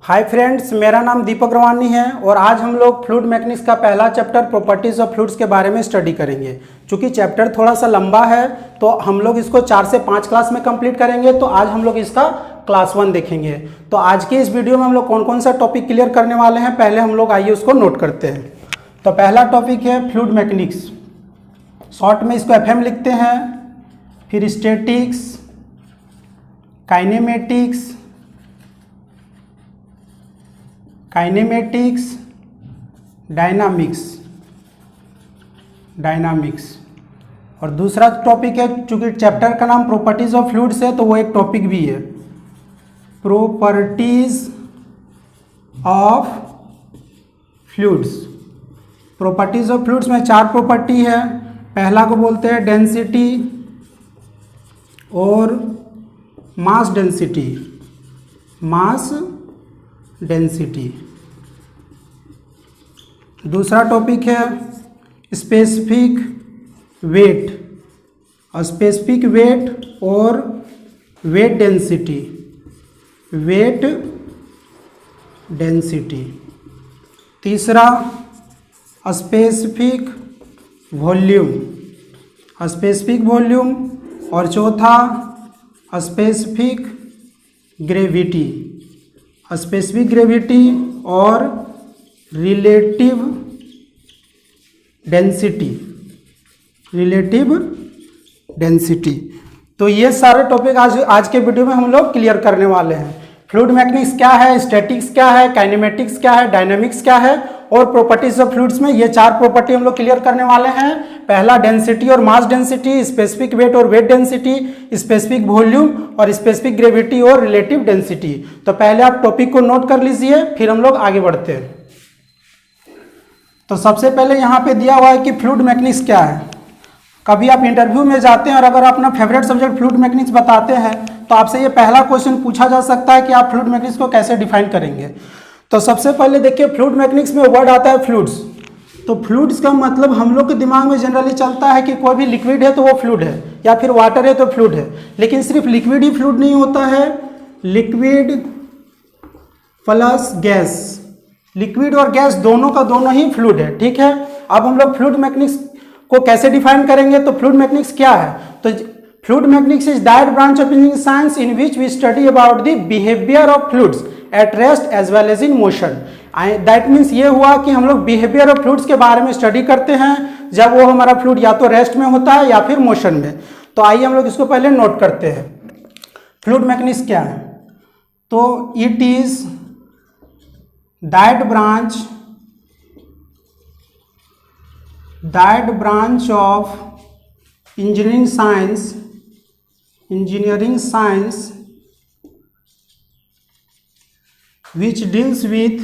Hi friends, मेरा नाम दीपक रवानी है और आज हम लोग फ्लूइड मैकेनिक्स का पहला चैप्टर प्रॉपर्टीज ऑफ फ्लूइड्स के बारे में स्टडी करेंगे। चूंकि चैप्टर थोड़ा सा लंबा है तो हम लोग इसको 4 से 5 क्लास में कंप्लीट करेंगे। तो आज हम लोग इसका क्लास 1 देखेंगे। तो आज के इस वीडियो में हम लोग कौन कौन सा टॉपिक क्लियर करने वाले हैं, पहले हम लोग आइए उसको नोट करते हैं। तो पहला टॉपिक है फ्लूइड मैकेनिक्स, शॉर्ट में इसको FM लिखते हैं। फिर स्टैटिक्स, काइनेमेटिक्स, डायनामिक्स और दूसरा टॉपिक है, चूंकि चैप्टर का नाम प्रॉपर्टीज ऑफ फ्लूइड्स है तो वो एक टॉपिक भी है, properties of fluids. Properties of fluids में 4 प्रॉपर्टी है। पहला को बोलते हैं डेंसिटी और मास डेंसिटी। दूसरा टॉपिक है स्पेसिफिक वेट और वेट डेंसिटी। तीसरा स्पेसिफिक वॉल्यूम और चौथा स्पेसिफिक ग्रेविटी और रिलेटिव डेंसिटी। तो ये सारे टॉपिक आज के वीडियो में हम लोग क्लियर करने वाले हैं। फ्लूइड मैकेनिक्स क्या है, स्टैटिक्स क्या है, काइनेमेटिक्स क्या है, डायनामिक्स क्या है और प्रॉपर्टीज ऑफ फ्लूइड्स में ये 4 प्रॉपर्टी हम लोग क्लियर करने वाले हैं। पहला डेंसिटी और मास डेंसिटी, स्पेसिफिक वेट और वेट डेंसिटी, स्पेसिफिक वॉल्यूम और स्पेसिफिक ग्रेविटी और रिलेटिव डेंसिटी। तो पहले आप टॉपिक को नोट कर लीजिए, फिर हम लोग आगे बढ़ते हैं। तो सबसे पहले यहाँ पे दिया हुआ है कि फ्लूइड मैकेनिक्स क्या है। कभी आप इंटरव्यू में जाते हैं और अगर अपना फेवरेट सब्जेक्ट फ्लूइड मैकेनिक्स बताते हैं तो आपसे ये पहला क्वेश्चन पूछा जा सकता है कि आप फ्लूइड मैकेनिक्स को कैसे डिफाइन करेंगे। तो सबसे पहले देखिए, फ्लूइड मैकेनिक्स में वर्ड आता है फ्लूइड्स। तो फ्लूइड्स का मतलब हम लोग के दिमाग में जनरली चलता है कि कोई भी लिक्विड है तो वो फ्लूइड है, या फिर वाटर है तो फ्लूइड है। लेकिन सिर्फ लिक्विड ही फ्लूइड नहीं होता है, लिक्विड प्लस गैस, लिक्विड और गैस दोनों का दोनों ही फ्लूइड है। ठीक है, अब हम लोग फ्लूइड मैकेनिक्स को कैसे डिफाइन करेंगे। तो फ्लूइड मैकेनिक्स क्या है, तो fluid mechanics is that branch of engineering science in which we study about the behaviour of fluids at rest as well as in motion. That means ये हुआ कि हम लोग बिहेवियर ऑफ फ्लूइड्स के बारे में स्टडी करते हैं जब वो हमारा फ्लूइड या तो रेस्ट में होता है या फिर मोशन में। तो आइए हम लोग इसको पहले नोट करते हैं। फ्लूइड मैकेनिक्स क्या है, तो it is that branch of engineering science which deals with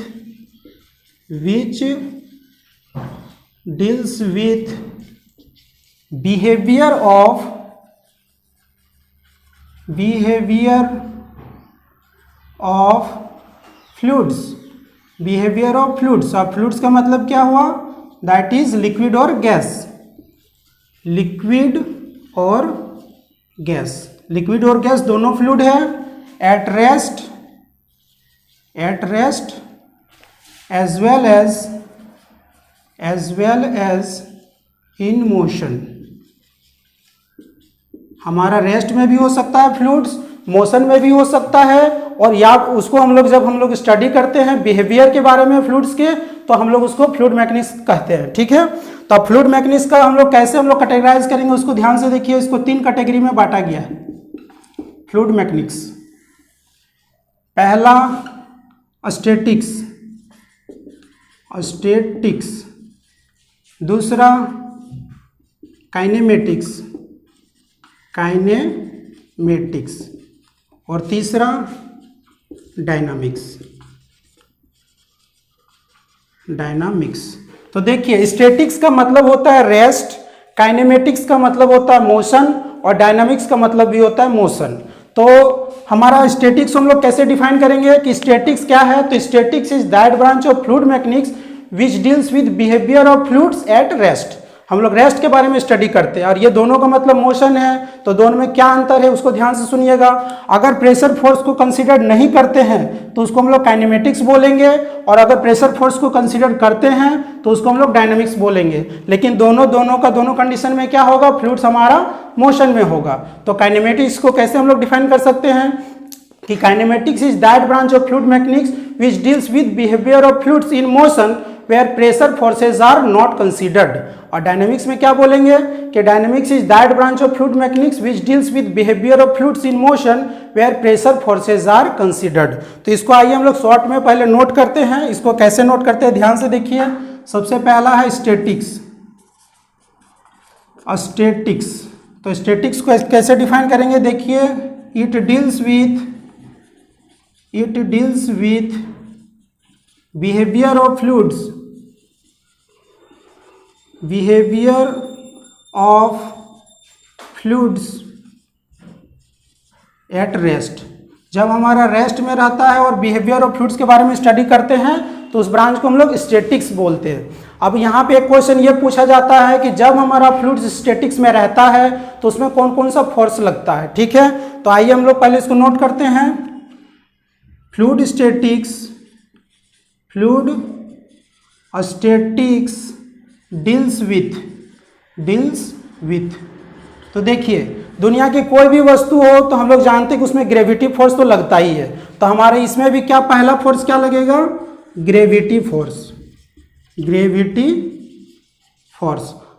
behavior of fluids। अब फ्लूइड्स का मतलब क्या हुआ, दैट इज लिक्विड और गैस। लिक्विड और गैस दोनों फ्लूइड है at rest as well as in motion. हमारा रेस्ट में भी हो सकता है फ्लूइड्स, मोशन में भी हो सकता है, और या उसको जब हम लोग स्टडी करते हैं बिहेवियर के बारे में फ्लूइड्स के, तो हम लोग उसको फ्लूइड मैकेनिक्स कहते हैं। ठीक है, तो अब फ्लूइड मैकेनिक्स का हम लोग कैसे कैटेगराइज करेंगे उसको ध्यान से देखिए। इसको 3 कैटेगरी में बांटा गया है फ्लूइड मैकेनिक्स। पहला स्टैटिक्स, दूसरा काइनेमेटिक्स और तीसरा डायनामिक्स। तो देखिए, स्टैटिक्स का मतलब होता है रेस्ट, काइनेमेटिक्स का मतलब होता है मोशन और डायनामिक्स का मतलब भी होता है मोशन। तो हमारा स्टैटिक्स हम लोग कैसे डिफाइन करेंगे कि स्टैटिक्स क्या है, तो statics is that branch of fluid mechanics which deals with behaviour of fluids at rest. हम लोग रेस्ट के बारे में स्टडी करते हैं, और ये दोनों का मतलब मोशन है, तो दोनों में क्या अंतर है उसको ध्यान से सुनिएगा। अगर प्रेशर फोर्स को कंसीडर नहीं करते हैं तो उसको हम लोग काइनेमेटिक्स बोलेंगे, और अगर प्रेशर फोर्स को कंसीडर करते हैं तो उसको हम लोग डायनामिक्स बोलेंगे। लेकिन दोनों कंडीशन में क्या होगा, फ्लूइड्स हमारा मोशन में होगा। तो काइनेमेटिक्स को कैसे हम लोग डिफाइन कर सकते हैं कि kinematics is that branch of fluid mechanics which deals with behaviour of fluids in motion where pressure forces are not considered. और डायनेमिक्स में क्या बोलेंगे कि dynamics is that branch of fluid mechanics which deals with behaviour of fluids in motion where pressure forces are considered. तो इसको आइए हम लोग शॉर्ट में पहले नोट करते हैं। इसको कैसे नोट करते हैं ध्यान से देखिए। सबसे पहला है स्टैटिक्स। स्टैटिक्स, तो स्टैटिक्स को कैसे डिफाइन करेंगे, देखिए it deals with behaviour of fluids, at rest. जब हमारा रेस्ट में रहता है और बिहेवियर ऑफ फ्लूइड्स के बारे में स्टडी करते हैं तो उस ब्रांच को हम लोग स्टैटिक्स बोलते हैं। अब यहाँ पे एक क्वेश्चन ये पूछा जाता है कि जब हमारा फ्लूइड्स स्टैटिक्स में रहता है तो उसमें कौन कौन सा फोर्स लगता है, ठीक है। तो आइए हम लोग पहले इसको नोट करते हैं। Fluid statics deals with. तो देखिए दुनिया की कोई भी वस्तु हो तो हम लोग जानते हैं कि उसमें ग्रेविटी फोर्स तो लगता ही है। तो हमारे इसमें भी क्या पहला फोर्स क्या लगेगा, ग्रेविटी फोर्स।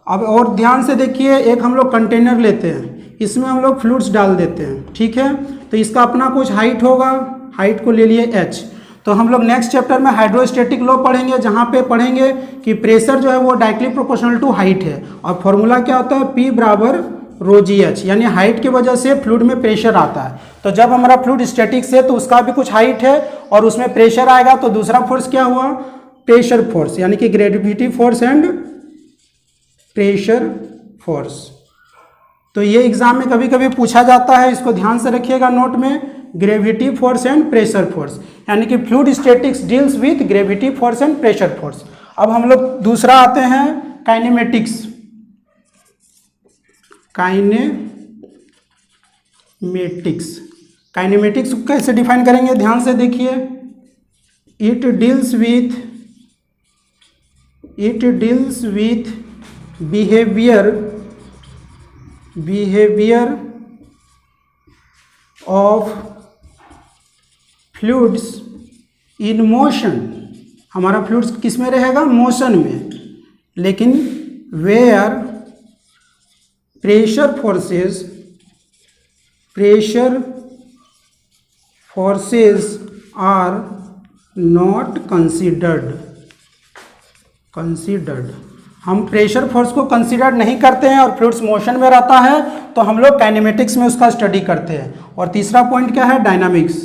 अब और ध्यान से देखिए, एक हम लोग कंटेनर लेते हैं, इसमें हम लोग फ्लूइड्स डाल देते हैं, ठीक है। तो इसका अपना कुछ हाइट होगा, हाइट को ले लिए h। तो हम लोग नेक्स्ट चैप्टर में हाइड्रोस्टैटिक लॉ पढ़ेंगे, जहाँ पे पढ़ेंगे कि प्रेशर जो है वो डायरेक्टली प्रोपोर्शनल टू हाइट है, और फॉर्मूला क्या होता है, P बराबर रो जी एच, यानी हाइट की वजह से फ्लूइड में प्रेशर आता है। तो जब हमारा फ्लूइड स्टैटिक्स है तो उसका भी कुछ हाइट है और उसमें प्रेशर आएगा, तो दूसरा फोर्स क्या हुआ, प्रेशर फोर्स, यानी कि gravity force and pressure force. तो ये एग्जाम में कभी कभी पूछा जाता है, इसको ध्यान से रखिएगा नोट में, gravity force and pressure force, यानी कि fluid statics deals with gravity force and pressure force. अब हम लोग दूसरा आते हैं काइनेमेटिक्स। काइनेमेटिक्स को कैसे डिफाइन करेंगे, ध्यान से देखिए। It deals with behaviour of fluids in motion. हमारा फ्लूइड्स किस में रहेगा, मोशन में, लेकिन where pressure forces are not considered. हम प्रेशर फोर्स को कंसीडर नहीं करते हैं और फ्लूइड्स मोशन में रहता है, तो हम लोग काइनेमेटिक्स में उसका स्टडी करते हैं। और तीसरा पॉइंट क्या है, डायनामिक्स।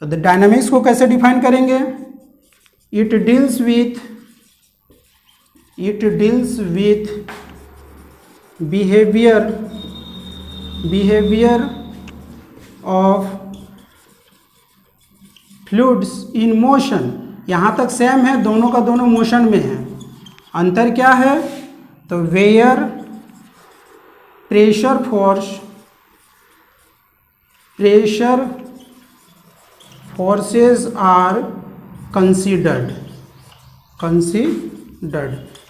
तो डायनामिक्स को कैसे डिफाइन करेंगे, it deals with behaviour of fluids in motion. यहाँ तक सेम है, दोनों का दोनों मोशन में है। अंतर क्या है, तो where pressure forces are considered.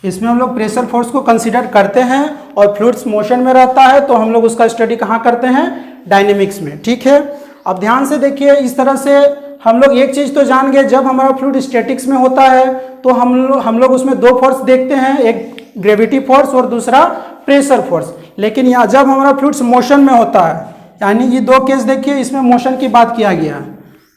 इसमें हम लोग प्रेशर फोर्स को कंसीडर करते हैं और फ्लूइड्स मोशन में रहता है, तो हम लोग उसका स्टडी कहाँ करते हैं, डायनेमिक्स में, ठीक है। अब ध्यान से देखिए, इस तरह से हम लोग एक चीज़ तो जान गए, जब हमारा फ्लूइड स्टैटिक्स में होता है तो हम लोग उसमें दो फोर्स देखते हैं, एक ग्रेविटी फोर्स और दूसरा प्रेशर फोर्स। लेकिन यहाँ जब हमारा फ्लूइड्स मोशन में होता है, यानी ये दो केस देखिए, इसमें मोशन की बात किया गया।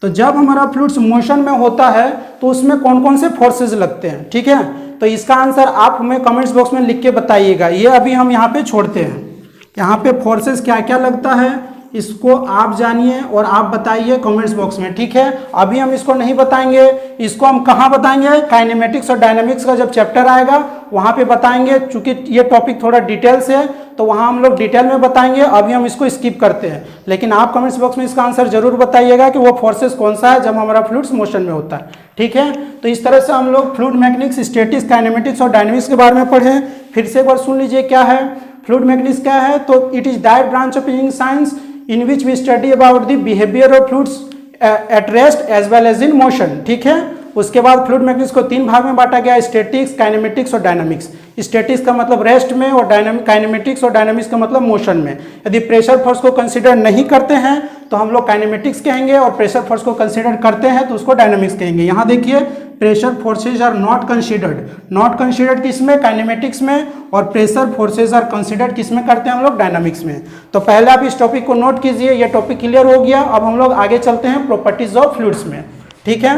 तो जब हमारा फ्लूइड्स मोशन में होता है तो उसमें कौन कौन से फोर्सेज लगते हैं, ठीक है। तो इसका आंसर आप हमें कमेंट्स बॉक्स में लिख के बताइएगा। ये अभी हम यहाँ पे छोड़ते हैं, यहाँ पे फोर्सेज क्या क्या लगता है इसको आप जानिए और आप बताइए कमेंट्स बॉक्स में, ठीक है। अभी हम इसको नहीं बताएंगे, इसको हम कहाँ बताएंगे, काइनेमेटिक्स और डायनामिक्स का जब चैप्टर आएगा वहाँ पे बताएंगे। चूंकि ये टॉपिक थोड़ा डिटेल से है तो वहाँ हम लोग डिटेल में बताएंगे, अभी हम इसको स्किप करते हैं। लेकिन आप कमेंट्स बॉक्स में इसका आंसर जरूर बताइएगा कि वो फोर्सेस कौन सा है जब हमारा फ्लूइड्स मोशन में होता है, ठीक है। तो इस तरह से हम लोग फ्लूइड मैकेनिक्स, स्टैटिक्स, काइनेमेटिक्स और डायनेमिक्स के बारे में पढ़े। फिर से एक बार सुन लीजिए क्या है फ्लूइड मैकेनिक्स क्या है। तो it is that branch of engineering science in which we study about the behaviour of fluids at rest as well as in motion, ठीक है। उसके बाद फ्लूइड मैकेनिक्स को 3 भाग में बांटा गया, स्टैटिक्स, काइनेमेटिक्स और डायनामिक्स। स्टैटिक्स का मतलब रेस्ट में और काइनेमेटिक्स और डायनामिक्स का मतलब मोशन में। यदि प्रेशर फोर्स को कंसीडर नहीं करते हैं तो हम लोग काइनेमेटिक्स कहेंगे, और प्रेशर फोर्स को कंसीडर करते हैं तो उसको डायनामिक्स कहेंगे। यहाँ देखिए pressure forces are not considered किसमें, काइनेमेटिक्स में, और प्रेशर फोर्सेज आर कंसीडर्ड किसमें करते हैं हम लोग, डायनामिक्स में। तो पहले आप इस टॉपिक को नोट कीजिए, ये टॉपिक क्लियर हो गया। अब हम लोग आगे चलते हैं प्रॉपर्टीज ऑफ फ्लूइड्स में, ठीक है।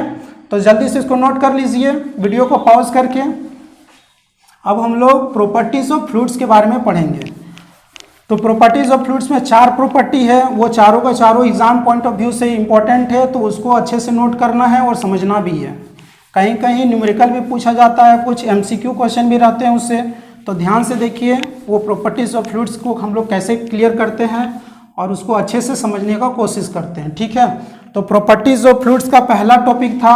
तो जल्दी से इसको नोट कर लीजिए वीडियो को पॉज करके। अब हम लोग प्रॉपर्टीज ऑफ फ्लूइड्स के बारे में पढ़ेंगे। तो प्रॉपर्टीज ऑफ फ्लूइड्स में 4 प्रॉपर्टी है, वो चारों का चारों एग्जाम पॉइंट ऑफ व्यू से इंपॉर्टेंट है, तो उसको अच्छे से नोट करना है और समझना भी है। कहीं कहीं न्यूमेरिकल भी पूछा जाता है, कुछ MCQ क्वेश्चन भी रहते हैं उससे। तो ध्यान से देखिए वो प्रॉपर्टीज ऑफ फ्लूइड्स को हम लोग कैसे क्लियर करते हैं और उसको अच्छे से समझने का कोशिश करते हैं, ठीक है। तो प्रॉपर्टीज ऑफ फ्लूइड्स का पहला टॉपिक था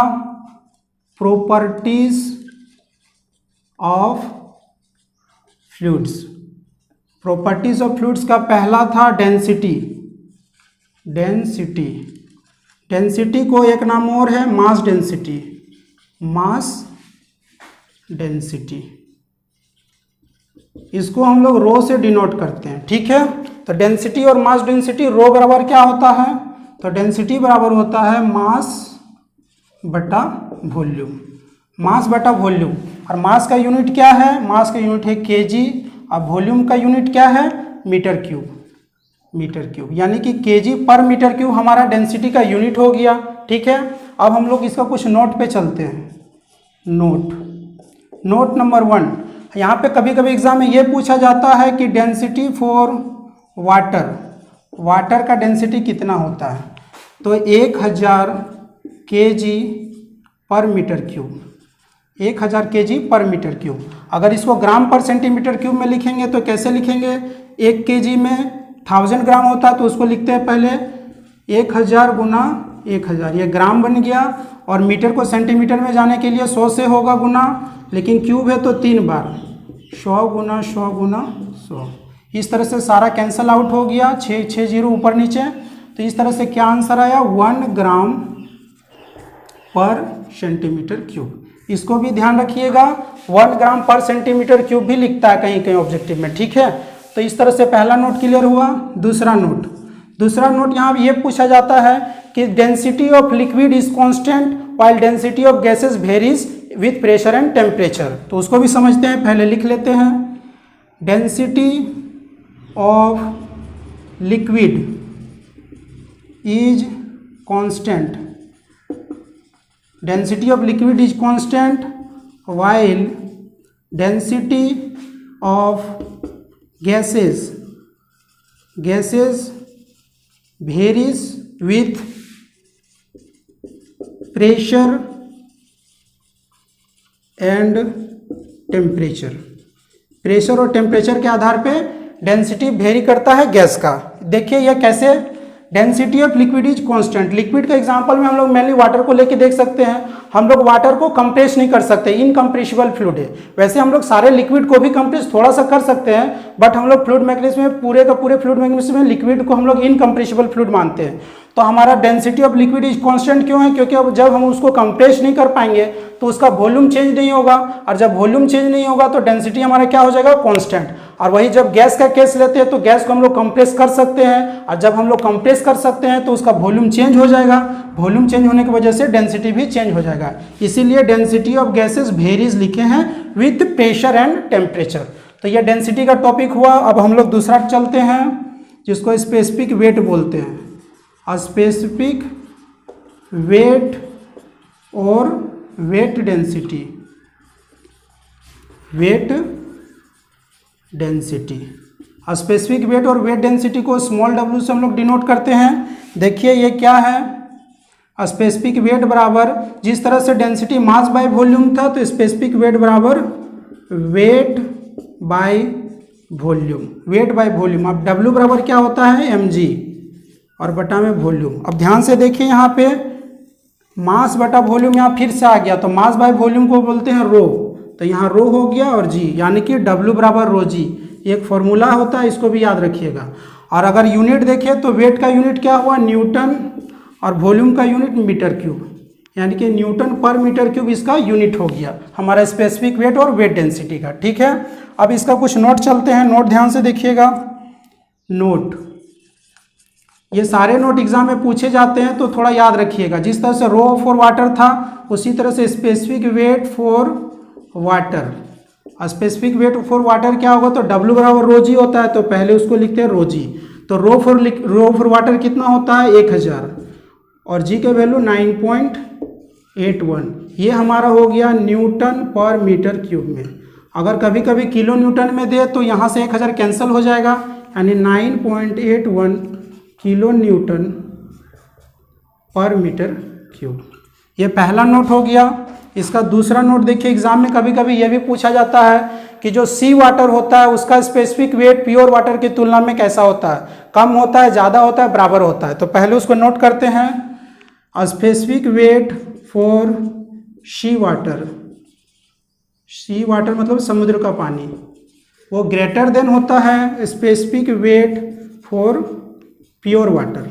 properties of fluids. Properties of fluids का पहला था डेंसिटी। डेंसिटी को एक नाम और है मास डेंसिटी। इसको हम लोग रो से डिनोट करते हैं, ठीक है। तो डेंसिटी और मास डेंसिटी, रो बराबर क्या होता है, तो डेंसिटी बराबर होता है मास बटा वॉल्यूम। मास बटा वॉल्यूम, और मास का यूनिट क्या है, मास का यूनिट है केजी, और वॉल्यूम का यूनिट क्या है, मीटर क्यूब। यानी कि केजी पर मीटर क्यूब हमारा डेंसिटी का यूनिट हो गया, ठीक है। अब हम लोग इसका कुछ नोट पे चलते हैं। नोट नंबर 1, यहाँ पे कभी कभी एग्जाम में ये पूछा जाता है कि डेंसिटी फॉर वाटर का डेंसिटी कितना होता है, तो 1000 kg पर मीटर क्यूब। 1000 kg पर मीटर क्यूब। अगर इसको ग्राम पर सेंटीमीटर क्यूब में लिखेंगे तो कैसे लिखेंगे, 1 kg में 1000 ग्राम होता है, तो उसको लिखते हैं पहले 1000 गुना 1000, ये ग्राम बन गया। और मीटर को सेंटीमीटर में जाने के लिए 100 से होगा गुना, लेकिन क्यूब है तो 3 बार 100 गुना 100 गुना 100। इस तरह से सारा कैंसल आउट हो गया, 6 जीरो ऊपर नीचे। तो इस तरह से क्या आंसर आया, 1 ग्राम पर सेंटीमीटर क्यूब। इसको भी ध्यान रखिएगा, 1 ग्राम पर सेंटीमीटर क्यूब भी लिखता है कहीं कहीं ऑब्जेक्टिव में, ठीक है। तो इस तरह से पहला नोट क्लियर हुआ। दूसरा नोट यहाँ ये पूछा जाता है कि density of liquid is constant while density of gases varies with pressure and temperature. तो उसको भी समझते हैं, पहले लिख लेते हैं। Density of liquid is constant, density of liquid is constant while density of gases varies with pressure and temperature. Pressure और टेम्परेचर के आधार पे डेंसिटी वेरी करता है गैस का। देखिए यह कैसे, density of liquid is constant. Liquid का एग्जांपल में हम लोग मेनली वाटर को लेके देख सकते हैं। हम लोग वाटर को कंप्रेस नहीं कर सकते, इनकम्प्रेसिबल फ्लूइड है। वैसे हम लोग सारे लिक्विड को भी कंप्रेस थोड़ा सा कर सकते हैं, बट हम लोग फ्लूइड मैकेनिक्स में पूरे का पूरे फ्लूइड मैकेनिक्स में लिक्विड को हम लोग इनकम्प्रेसिबल फ्लूइड मानते हैं। तो हमारा density of liquid is constant क्यों है, क्योंकि अब जब हम उसको कंप्रेस नहीं कर पाएंगे तो उसका वॉल्यूम चेंज नहीं होगा, और जब वॉल्यूम चेंज नहीं होगा तो डेंसिटी हमारा क्या हो जाएगा, कांस्टेंट। और वही जब गैस का केस लेते हैं तो गैस को हम लोग कंप्रेस कर सकते हैं, और जब हम लोग कंप्रेस कर सकते हैं तो उसका वॉल्यूम चेंज हो जाएगा। वॉल्यूम चेंज होने की वजह से डेंसिटी भी चेंज हो जाएगा। इसीलिए डेंसिटी ऑफ गैसेस वेरीज लिखे हैं विथ प्रेशर एंड टेम्परेचर। तो यह डेंसिटी का टॉपिक हुआ। अब हम लोग दूसरा चलते हैं जिसको स्पेसिफिक वेट बोलते हैं। स्पेसिफिक वेट और वेट डेंसिटी। स्पेसिफिक वेट और वेट डेंसिटी को स्मॉल w से हम लोग डिनोट करते हैं। देखिए ये क्या है, स्पेसिफिक वेट बराबर, जिस तरह से डेंसिटी मास बाय वॉल्यूम था तो स्पेसिफिक वेट बराबर वेट बाय वॉल्यूम। अब w बराबर क्या होता है, mg, और बटा में वॉल्यूम। अब ध्यान से देखिए यहाँ पे मास बटा वॉल्यूम यहाँ फिर से आ गया, तो मास बाय वॉल्यूम को बोलते हैं रो, तो यहाँ रो हो गया और जी, यानी कि W बराबर रो जी, एक फॉर्मूला होता है, इसको भी याद रखिएगा। और अगर यूनिट देखें तो वेट का यूनिट क्या हुआ न्यूटन और वॉल्यूम का यूनिट मीटर क्यूब, यानी कि न्यूटन पर मीटर क्यूब इसका यूनिट हो गया हमारा स्पेसिफिक वेट और वेट डेंसिटी का। ठीक है, अब इसका कुछ नोट चलते हैं, नोट ध्यान से देखिएगा। नोट, ये सारे नोट एग्जाम में पूछे जाते हैं तो थोड़ा याद रखिएगा। जिस तरह से रो फॉर वाटर था उसी तरह से specific weight for water, specific weight for water क्या होगा, तो W बराबर रो जी होता है, तो पहले उसको लिखते हैं रो जी। तो रो फॉर वाटर कितना होता है 1000 और जी का वैल्यू 9.81, ये हमारा हो गया न्यूटन पर मीटर क्यूब में। अगर कभी कभी किलो न्यूटन में दे तो यहाँ से 1000 कैंसिल हो जाएगा, यानी 9.81 किलो न्यूटन पर मीटर क्यूब। ये पहला नोट हो गया। इसका दूसरा नोट देखिए, एग्जाम में कभी कभी यह भी पूछा जाता है कि जो सी वाटर होता है उसका स्पेसिफिक वेट प्योर वाटर की तुलना में कैसा होता है, कम होता है, ज़्यादा होता है, बराबर होता है। तो पहले उसको नोट करते हैं। Specific weight for sea water, sea water मतलब समुद्र का पानी, वो ग्रेटर देन होता है specific weight for pure water,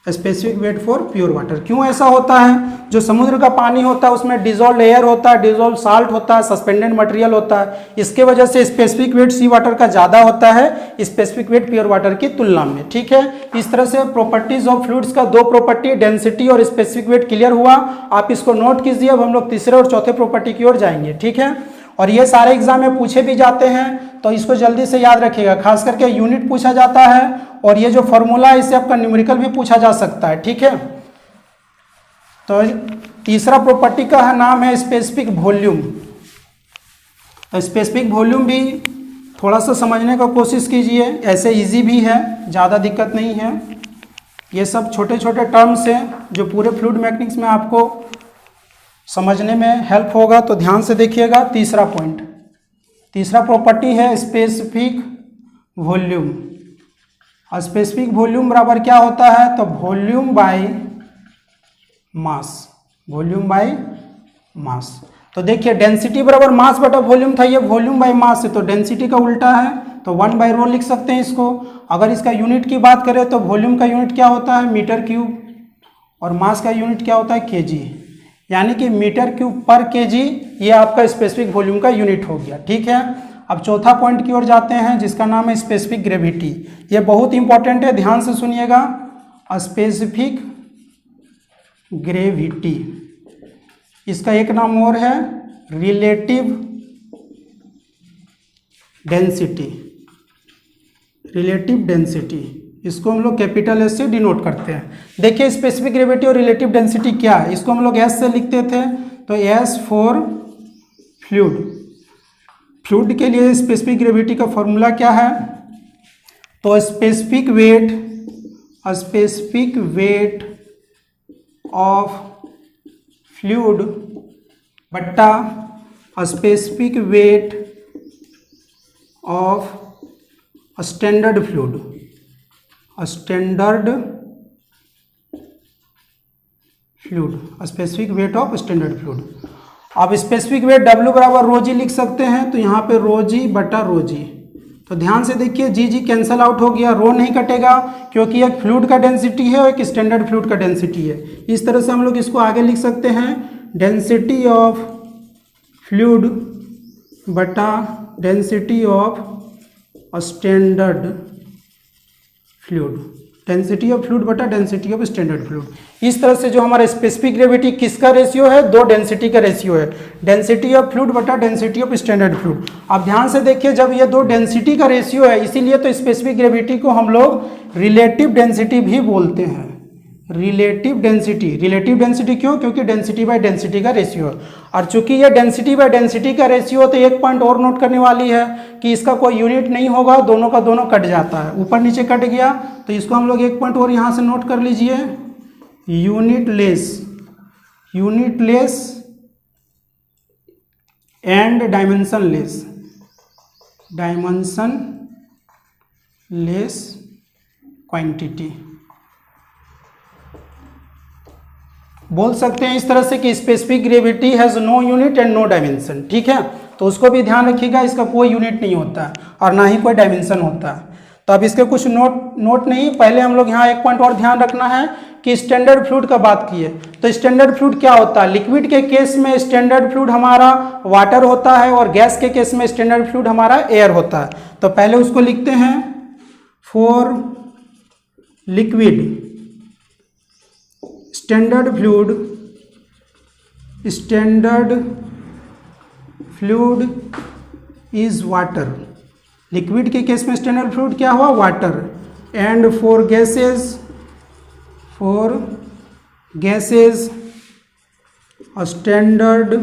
specific weight for pure water. क्यों ऐसा होता है, जो समुद्र का पानी होता है उसमें डिजोल्व एयर होता है, डिजोल्व साल्ट होता है, सस्पेंडेड मटेरियल होता है, इसके वजह से स्पेसिफिक वेट सी वाटर का ज़्यादा होता है स्पेसिफिक वेट प्योर वाटर की तुलना में। ठीक है, इस तरह से प्रॉपर्टीज ऑफ फ्लूइड्स का दो प्रॉपर्टी डेंसिटी और स्पेसिफिक वेट क्लियर हुआ। आप इसको नोट कीजिए। अब हम लोग तीसरे और चौथे प्रॉपर्टी की ओर जाएंगे। ठीक है, और ये सारे एग्जाम में पूछे भी जाते हैं तो इसको जल्दी से याद रखिएगा। खास करके यूनिट पूछा जाता है और ये जो फॉर्मूला है इससे आपका न्यूमेरिकल भी पूछा जा सकता है। ठीक है, तो तीसरा प्रॉपर्टी का नाम है स्पेसिफिक वॉल्यूम। स्पेसिफिक वॉल्यूम भी थोड़ा सा समझने का कोशिश कीजिए, ऐसे इजी भी है, ज़्यादा दिक्कत नहीं है। ये सब छोटे छोटे टर्म्स हैं जो पूरे फ्लूइड मैकेनिक्स में आपको समझने में हेल्प होगा, तो ध्यान से देखिएगा। तीसरा पॉइंट, तीसरा प्रॉपर्टी है स्पेसिफिक वॉल्यूम। स्पेसिफिक वॉल्यूम बराबर क्या होता है, तो volume by mass, volume by mass. तो देखिए डेंसिटी बराबर मास बटा वॉल्यूम था, ये वॉल्यूम बाय मास है, तो डेंसिटी का उल्टा है, तो 1/ρ लिख सकते हैं इसको। अगर इसका यूनिट की बात करें तो वॉल्यूम का यूनिट क्या होता है मीटर क्यूब और मास का यूनिट क्या होता है केजी, यानी कि मीटर क्यूब पर केजी ये आपका स्पेसिफिक वॉल्यूम का यूनिट हो गया। ठीक है, अब चौथा पॉइंट की ओर जाते हैं जिसका नाम है स्पेसिफिक ग्रेविटी। ये बहुत इंपॉर्टेंट है, ध्यान से सुनिएगा। स्पेसिफिक ग्रेविटी, इसका एक नाम और है रिलेटिव डेंसिटी। रिलेटिव डेंसिटी, इसको हम लोग कैपिटल एस से डिनोट करते हैं। देखिए स्पेसिफिक ग्रेविटी और रिलेटिव डेंसिटी क्या है, इसको हम लोग एस से लिखते थे, तो एस फॉर फ्लूइड। फ्लूइड के लिए स्पेसिफिक ग्रेविटी का फॉर्मूला क्या है, तो स्पेसिफिक वेट ऑफ फ्लूइड बट्टा specific weight of standard fluid, standard fluid, specific weight of standard fluid. आप स्पेसिफिक वेट W बराबर रो जी लिख सकते हैं, तो यहाँ पे रो जी बटा रो जी। तो ध्यान से देखिए जी जी कैंसल आउट हो गया, रो नहीं कटेगा क्योंकि एक फ्लूइड का डेंसिटी है और एक स्टैंडर्ड फ्लूइड का डेंसिटी है। इस तरह से हम लोग इसको आगे लिख सकते हैं, डेंसिटी ऑफ फ्लूइड बटा density of standard fluid, density of fluid बटा डेंसिटी ऑफ स्टैंडर्ड फ्लूइड। इस तरह से जो हमारा स्पेसिफिक ग्रेविटी किसका रेशियो है, दो डेंसिटी का रेशियो है, डेंसिटी ऑफ फ्लूइड बटा डेंसिटी ऑफ स्टैंडर्ड फ्लूइड। आप ध्यान से देखिए, जब ये दो डेंसिटी का रेशियो है इसीलिए तो स्पेसिफिक ग्रेविटी को हम लोग रिलेटिव डेंसिटी भी बोलते हैं। रिलेटिव डेंसिटी, रिलेटिव डेंसिटी क्यों, क्योंकि डेंसिटी बाय डेंसिटी का रेशियो है। और चूंकि ये डेंसिटी बाय डेंसिटी का रेशियो, तो एक पॉइंट और नोट करने वाली है कि इसका कोई यूनिट नहीं होगा, दोनों का दोनों कट जाता है, ऊपर नीचे कट गया, तो इसको हम लोग एक पॉइंट और यहाँ से नोट कर लीजिए, यूनिटलेस एंड डायमेंशनलेस क्वांटिटी। बोल सकते हैं इस तरह से कि specific gravity has no unit and no dimension, ठीक है। तो उसको भी ध्यान रखिएगा, इसका कोई यूनिट नहीं होता है और ना ही कोई डायमेंशन होता है। तो अब इसके कुछ नोट नहीं, पहले हम लोग यहाँ एक पॉइंट और ध्यान रखना है कि स्टैंडर्ड फ्लूइड का बात किए तो स्टैंडर्ड फ्लूइड क्या होता है। लिक्विड के केस में स्टैंडर्ड फ्लूइड हमारा वाटर होता है और गैस के केस में स्टैंडर्ड फ्लूइड हमारा एयर होता है। तो पहले उसको लिखते हैं for liquid standard fluid is water. Liquid के केस में स्टैंडर्ड फ्लूइड क्या हुआ, water. And for gases standard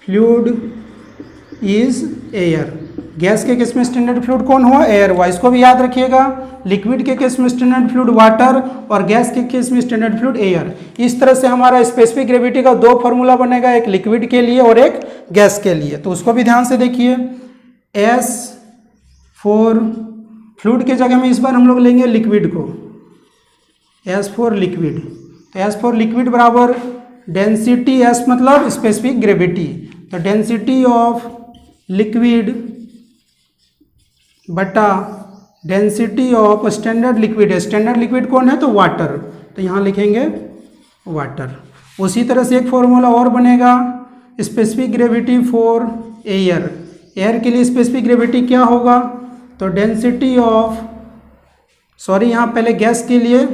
fluid is air. Gas के केस में स्टैंडर्ड फ्लूइड कौन हुआ, एयर हुआ। इसको भी याद रखिएगा, लिक्विड के केस में स्टैंडर्ड फ्लूइड वाटर और गैस के केस में स्टैंडर्ड फ्लूइड एयर। इस तरह से हमारा स्पेसिफिक ग्रेविटी का दो फॉर्मूला बनेगा, एक लिक्विड के लिए और एक गैस के लिए। तो उसको भी ध्यान से देखिए, एस फॉर फ्लूइड के जगह में इस बार हम लोग लेंगे लिक्विड को, एस फॉर लिक्विड। तो एस फॉर लिक्विड बराबर डेंसिटी, एस मतलब स्पेसिफिक ग्रेविटी, तो डेंसिटी ऑफ लिक्विड बटा डेंसिटी ऑफ स्टैंडर्ड लिक्विड है। स्टैंडर्ड लिक्विड कौन है, तो वाटर, तो यहाँ लिखेंगे वाटर। उसी तरह से एक फॉर्मूला और बनेगा, specific gravity for air. Air के लिए स्पेसिफिक ग्रेविटी क्या होगा, तो डेंसिटी ऑफ, सॉरी यहाँ पहले गैस के लिए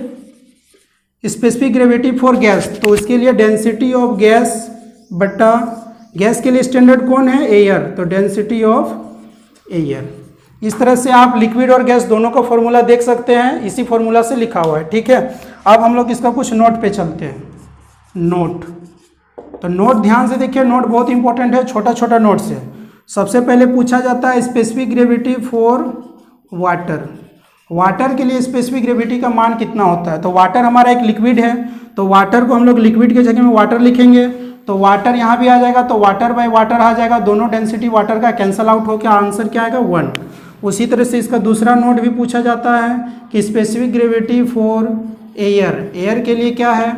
स्पेसिफिक ग्रेविटी फॉर गैस, तो उसके लिए डेंसिटी ऑफ गैस बटा गैस के लिए स्टैंडर्ड कौन है, एयर, तो डेंसिटी ऑफ एयर। इस तरह से आप लिक्विड और गैस दोनों का फॉर्मूला देख सकते हैं, इसी फॉर्मूला से लिखा हुआ है, ठीक है। अब हम लोग इसका कुछ नोट पे चलते हैं। नोट, तो नोट ध्यान से देखिए, नोट बहुत इंपॉर्टेंट है, छोटा छोटा नोट से। सबसे पहले पूछा जाता है specific gravity for water. Water के लिए स्पेसिफिक ग्रेविटी का मान कितना होता है, तो वाटर हमारा एक लिक्विड है, तो वाटर को हम लोग लिक्विड के जगह में वाटर लिखेंगे, तो वाटर यहाँ भी आ जाएगा, तो वाटर बाय वाटर आ जाएगा, दोनों डेंसिटी वाटर का कैंसल आउट होकर आंसर क्या आएगा, 1। उसी तरह से इसका दूसरा नोट भी पूछा जाता है कि specific gravity for air. Air के लिए क्या है,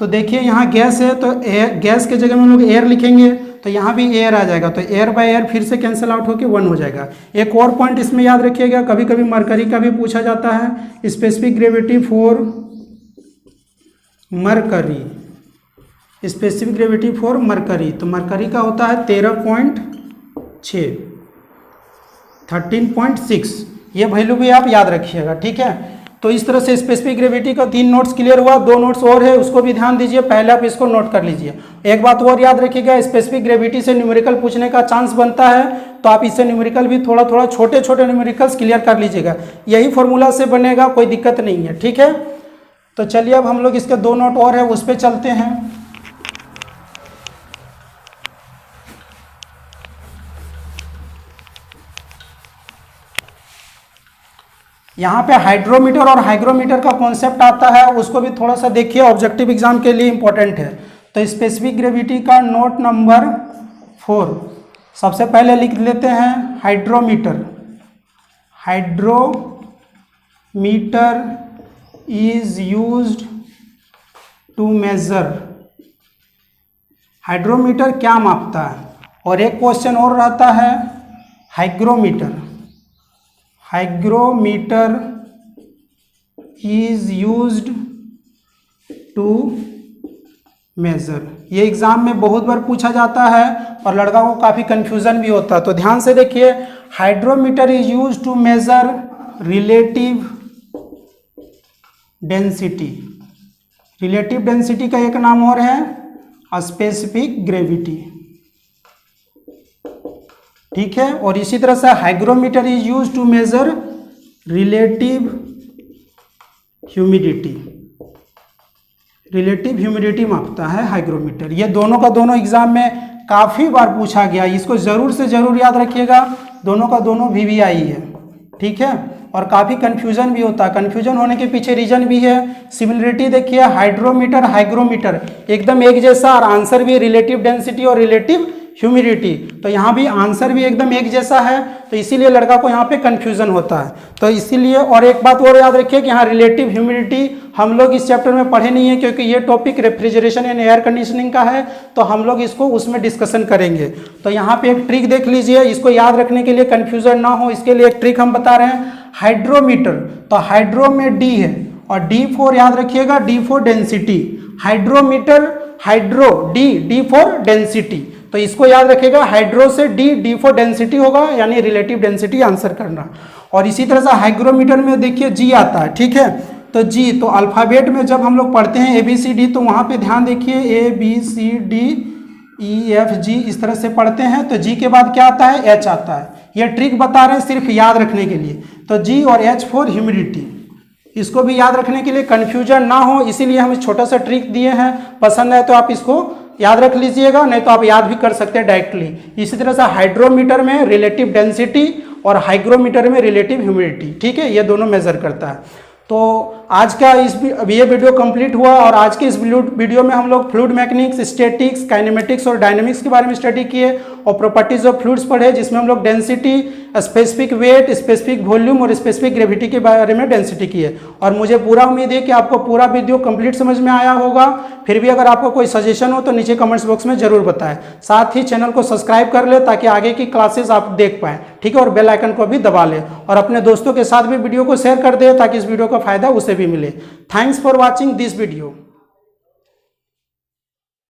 तो देखिए यहाँ गैस है, तो गैस के जगह में हम लोग एयर लिखेंगे, तो यहाँ भी एयर आ जाएगा, तो एयर बाय एयर फिर से कैंसिल आउट होकर 1 हो जाएगा। एक और पॉइंट इसमें याद रखिएगा, कभी कभी मरकरी का भी पूछा जाता है, specific gravity for mercury, specific gravity for mercury, तो मरकरी का होता है 13.6, 13.6, ये वैल्यू भी आप याद रखिएगा, ठीक है। तो इस तरह से स्पेसिफिक ग्रेविटी का 3 नोट्स क्लियर हुआ, 2 नोट्स और है, उसको भी ध्यान दीजिए, पहले आप इसको नोट कर लीजिए। एक बात और याद रखिएगा, स्पेसिफिक ग्रेविटी से न्यूमेरिकल पूछने का चांस बनता है, तो आप इससे न्यूमेरिकल भी थोड़ा थोड़ा छोटे छोटे न्यूमेरिकल्स क्लियर कर लीजिएगा, यही फॉर्मूला से बनेगा, कोई दिक्कत नहीं है, ठीक है। तो चलिए अब हम लोग इसके 2 नोट और है, उस पर चलते हैं। यहाँ पे हाइड्रोमीटर और हाइग्रोमीटर का कॉन्सेप्ट आता है, उसको भी थोड़ा सा देखिए, ऑब्जेक्टिव एग्जाम के लिए इंपॉर्टेंट है। तो स्पेसिफिक ग्रेविटी का नोट नंबर 4, सबसे पहले लिख लेते हैं hydrometer. Hydrometer is used to measure, hydrometer क्या मापता है। और एक क्वेश्चन और रहता है hygrometer, hygrometer is used to measure. ये एग्जाम में बहुत बार पूछा जाता है और लड़का को काफ़ी कंफ्यूजन भी होता है, तो ध्यान से देखिए, hydrometer is used to measure relative density. Relative density का एक नाम और है स्पेसिफिक ग्रेविटी, ठीक है। और इसी तरह से hygrometer is used to measure relative humidity, relative humidity मापता है हाइग्रोमीटर। ये दोनों का दोनों एग्जाम में काफ़ी बार पूछा गया, इसको ज़रूर से ज़रूर याद रखिएगा, दोनों का दोनों VVI है, ठीक है। और काफ़ी कन्फ्यूजन भी होता है, कन्फ्यूजन होने के पीछे रीजन भी है। सिमिलरिटी देखिए, हाइड्रोमीटर हाइग्रोमीटर एकदम एक जैसा, और आंसर भी रिलेटिव डेंसिटी और रिलेटिव ह्यूमिडिटी। तो यहाँ भी आंसर भी एकदम एक जैसा है, तो इसीलिए लड़का को यहाँ पे कंफ्यूजन होता है। तो इसीलिए और एक बात और याद रखिए कि यहाँ रिलेटिव ह्यूमिडिटी हम लोग इस चैप्टर में पढ़े नहीं है, क्योंकि ये topic refrigeration and air conditioning का है, तो हम लोग इसको उसमें डिस्कशन करेंगे। तो यहाँ पे एक ट्रिक देख लीजिए, इसको याद रखने के लिए, कंफ्यूजन ना हो इसके लिए एक ट्रिक हम बता रहे हैं। हाइड्रोमीटर, तो हाइड्रो में डी है और डी फॉर याद रखिएगा, D for density. Hydrometer, hydro, D for density, तो इसको याद रखिएगा, हाइड्रो से डी फॉर डेंसिटी होगा, यानी रिलेटिव डेंसिटी आंसर करना। और इसी तरह से हाइग्रोमीटर में देखिए जी आता है, ठीक है। तो जी, तो अल्फाबेट में जब हम लोग पढ़ते हैं ABCD, तो वहाँ पे ध्यान देखिए ABCDEFG इस तरह से पढ़ते हैं, तो जी के बाद क्या आता है, H आता है। ये ट्रिक बता रहे हैं सिर्फ याद रखने के लिए। तो जी और H फॉर ह्यूमिडिटी, इसको भी याद रखने के लिए, कंफ्यूजन ना हो इसीलिए हम छोटा सा ट्रिक दिए हैं। पसंद है तो आप इसको याद रख लीजिएगा, नहीं तो आप याद भी कर सकते हैं डायरेक्टली। इसी तरह से हाइड्रोमीटर में रिलेटिव डेंसिटी और हाइग्रोमीटर में रिलेटिव ह्यूमिडिटी, ठीक है, ये दोनों मेजर करता है। तो आज का ये वीडियो कंप्लीट हुआ, और आज के इस वीडियो में हम लोग फ्लूइड मैकेनिक्स, स्टैटिक्स, काइनेमेटिक्स और डायनेमिक्स के बारे में स्टडी किए और प्रॉपर्टीज ऑफ फ्लूइड्स पढ़े, जिसमें हम लोग density, specific weight, specific volume और स्पेसिफिक ग्रेविटी के बारे में डेंसिटी किए। और मुझे पूरा उम्मीद है कि आपको पूरा वीडियो कंप्लीट समझ में आया होगा। फिर भी अगर आपको कोई सजेशन हो तो नीचे कमेंट्स बॉक्स में जरूर बताएं। साथ ही चैनल को सब्सक्राइब कर ले ताकि आगे की क्लासेस आप देख पाएँ, ठीक है, और बेल आइकन को भी दबा ले, और अपने दोस्तों के साथ भी वीडियो को शेयर कर दे ताकि इस वीडियो का फायदा उसे भी मिले। Thanks for watching this video.